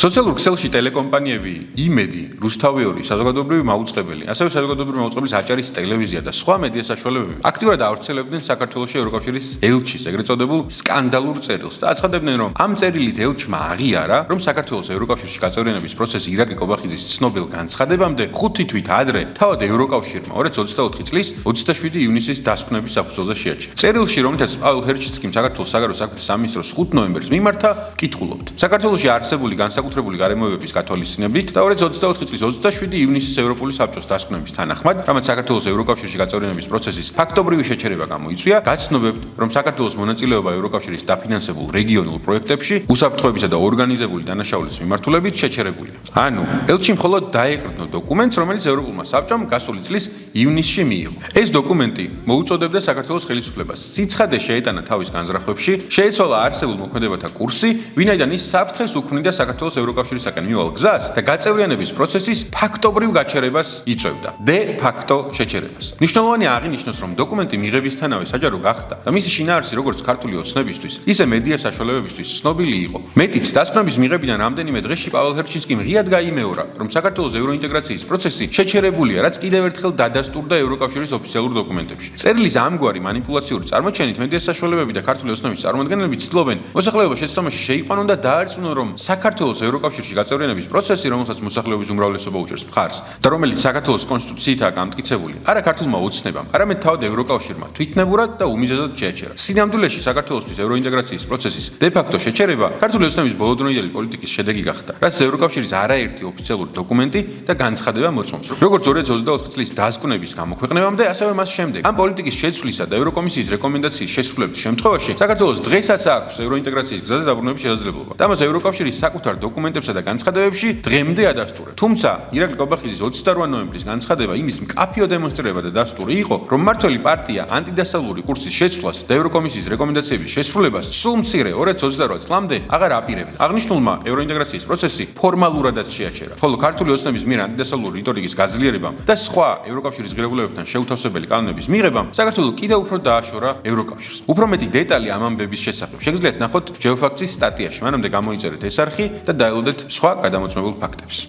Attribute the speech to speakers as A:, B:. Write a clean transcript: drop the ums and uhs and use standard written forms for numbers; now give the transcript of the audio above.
A: სოციალურ ქსელში ტელეკომპანიები იმედი, რუსთავი-2, საზოგადოებრივი მაუწყებელი, ასევე საზოგადოებრივი მაუწყებლის აჭარის ტელევიზია და სხვა მედია საშუალებები აქტიურად ავრცელებდნენ საქართველოში ევროკავშირის ელჩის ეგრეთ წოდებულ სკანდალურ წერილს და აცხადებდნენ, რომ ამ წერილით ელჩმა აღიარა, რომ საქართველოს ევროკავშირში გაწევრიანების პროცესი ირაკლი კობახიძის ცნობილ განცხადებამდე 5 თვით ადრე თავად ევროკავშირმა 2024 წლის 27 ივნისის დასკვნების საფუძველზე შეაჩერა. წერილში, რომელთაც პაველო ჰერჩიცკიმ საქართველოს საგარეო საქმეთა სამინისტროს 5 ნოემბერს მიმართა, კითხულობთ. საქართველოში არსებული განსაკუთრებული გარემოებების გათვალისწინებით და 2024 წლის 27 ივნისის ევროპული საბჭოს დასკვნების თანახმად, რამაც საქართველოს ევროკავშირში გაწევრიანების პროცესის ფაქტობრივი შეჩერება გამოიწვია, გაცნობებთ, რომ საქართველოს მონაწილეობა ევროკავშირის დაფინანსებულ რეგიონულ პროექტებში უსაფრთხოებისა და ორგანიზებული დანაშაულის მიმართულებით შეჩერებულია. ანუ, ელჩი მხოლოდ დაეკრდნო დოკუმენტს, რომელიც ევროპულმა საბჭომ გასული წლის ივნისში მიიღო. ეს დოკუმენტი მოუწოდებდა საქართველოს ხელისუფლებას სიცხადე შეეტანა თავის განზრახვებში, შეეცვალა არსებულ მოქმედებათა კურსი, ვინაიდან ის საფრთხეს უქმნიდა საქართველოს ევროკავშირისაგან მივალ გზას და გაწევრიანების პროცესის ფაქტობრივ გაჩერებას იწევდა. დე ფაქტო შეჩერებას. მნიშვნელოვანი აღინიშნოს, რომ დოკუმენტი მიღებისთანავე საჯარო გახდა და მისი შინაარსი როგორც ქართული ოცნებისთვის, ისე მედია საშუალებებისთვის ცნობილი იყო. მეტიც, დასკვნების მიღებიდან რამდენიმე დღეში პაველო ჰერჩიცკიმ ღიად გაიმეორა, რომ საქართველოს ევროინტეგრაციის პროცესი შეჩერებულია, რაც კიდევ ერთხელ დადასტურდა ევროკავშირის ოფიციალურ დოკუმენტებში. წერილის ამგვარი მანიპულაციური წარმოჩენით მედია საშუალებები და ქართული ოცნების წარმომადგენლები ცდილობენ მოსახლეობა შეცდომაში შეიყვანონ და დაარწმუნონ, რომ საქართველოს ევროკავშირში გაწევრიანების პროცესი, რომელსაც მოსახლეობის უმრავლესობა უჭერს მხარს და რომელიც საქართველოს კონსტიტუციითაა გამტკიცებული, არა ქართულმა ოცნებამ, არამედ თავად ევროკავშირმა თვითნებურად და უმიზეზად შეაჩერა. სინამდვილეში საქართველოსთვის ევროინტეგრაციის პროცესის დე-ფაქტო შეჩერება ქართული ოცნების ბოლოდროინდელი პოლიტიკის შედეგი გახდა, რაც ევროკავშირის არაერთი ოფიციალური დოკუმენტი და განცხადება მოწმობს. როგორც 2024 წლის დასკვნების გამოქვეყნებამდე, ასევე მას შემდეგ. ამ პოლიტიკის შეცვლისა და ევროკომისიის რეკომენდაციის შესრულების შემთხვევაში საქართველოს დღესაც აქვს ევროინტეგრაციის გზაზე დაბრუნების შესაძლებლობა. და მას ევროკავშირის საკუთარ დოკუმენტებსა და განცხადებებში დღემდე ადასტურებს. თუმცა, ირაკლი კობახიძის 28 ნოემბრის განცხადება იმის მკაფიო დემონსტრირება და დასტური იყო, რომ მმართველი პარტია ანტიდასავლური კურსის შეცვლას და ევროკომისიის რეკომენდაციების შესრულებას სულ მცირე 2028 წლამდე აღარ აპირებდა. აღნიშნულმა ევროინტეგრაციის პროცესი ფორმალურადაც შეაჩერა. ხოლო ქართული ოცნების მიერ ანტიდასავლური რიტორიკის გაძლიერებამ და სხვა ევროკავშირის ღირებულებებთან შეუთავსებელი კანონების მიღებამ საქართველოს კიდევ უფრო დააშორა ევროკავშირს. უფრო მეტი დეტალი ამ ამბების შესახებ შეგიძლიათ ნახოთ ჯეოფაქტის სტატიაში. მანამდე გამოიწერეთ ეს არხი და დაელოდეთ სხვა გადამოწმებულ ფაქტებს.